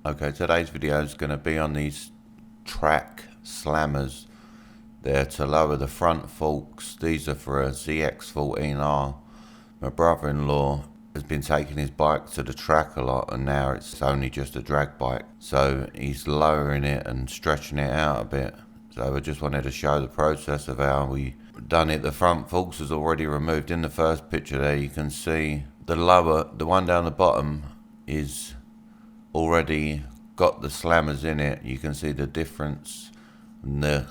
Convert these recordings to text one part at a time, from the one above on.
Okay, today's video is going to be on these Trac Slammerz. They're to lower the front forks. These are for a ZX14R. My brother-in-law has been taking his bike to the track a lot, and now it's only just a drag bike. So he's lowering it and stretching it out a bit. So I just wanted to show the process of how we done it. The front forks is already removed. In the first picture there, you can see the one down the bottom is already got the Slammerz in it. You can see the difference, and the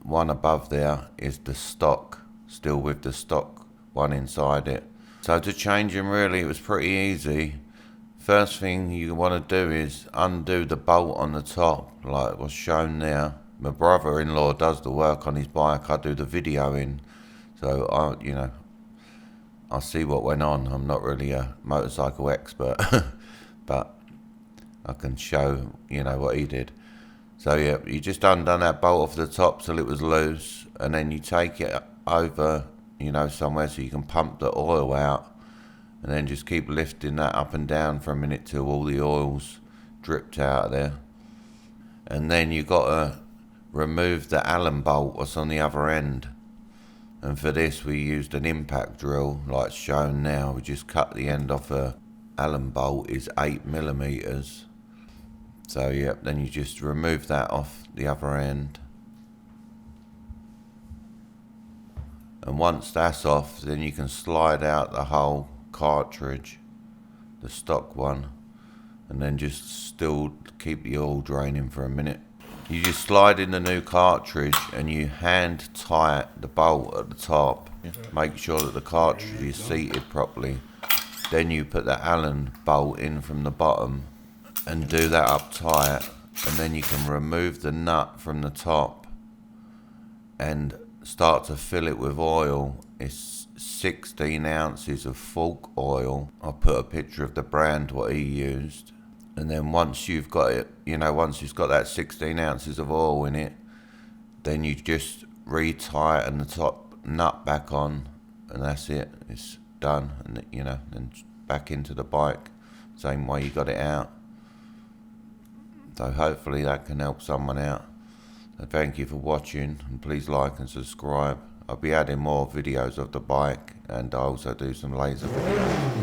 one above there is the stock, still with the stock one inside it. So to change them, really it was pretty easy. First thing you want to do is undo the bolt on the top like was shown there. My brother-in-law does the work on his bike, I do the videoing, so I'll see what went on. I'm not really a motorcycle expert but I can show, what he did. So yeah, you just undone that bolt off the top till it was loose, and then you take it over, somewhere so you can pump the oil out, and then just keep lifting that up and down for a minute till all the oil's dripped out of there. And then you got to remove the Allen bolt that's on the other end. And for this we used an impact drill like shown now. We just cut the end off a Allen bolt is 8mm. So yep, then you just remove that off the other end. And once that's off, then you can slide out the whole cartridge, the stock one, and then just still keep the oil draining for a minute. You just slide in the new cartridge and you hand tight the bolt at the top. Make sure that the cartridge is seated properly. Then you put the Allen bolt in from the bottom and do that up tight, and then you can remove the nut from the top and start to fill it with oil. It's 16 ounces of fork oil. I'll put a picture of the brand what he used. And then once you've got it, once you've got that 16 ounces of oil in it, then you just re-tighten the top nut back on, and that's it. It's done. And then back into the bike, same way you got it out. So hopefully that can help someone out. So thank you for watching, and please like and subscribe. I'll be adding more videos of the bike, and I also do some laser videos.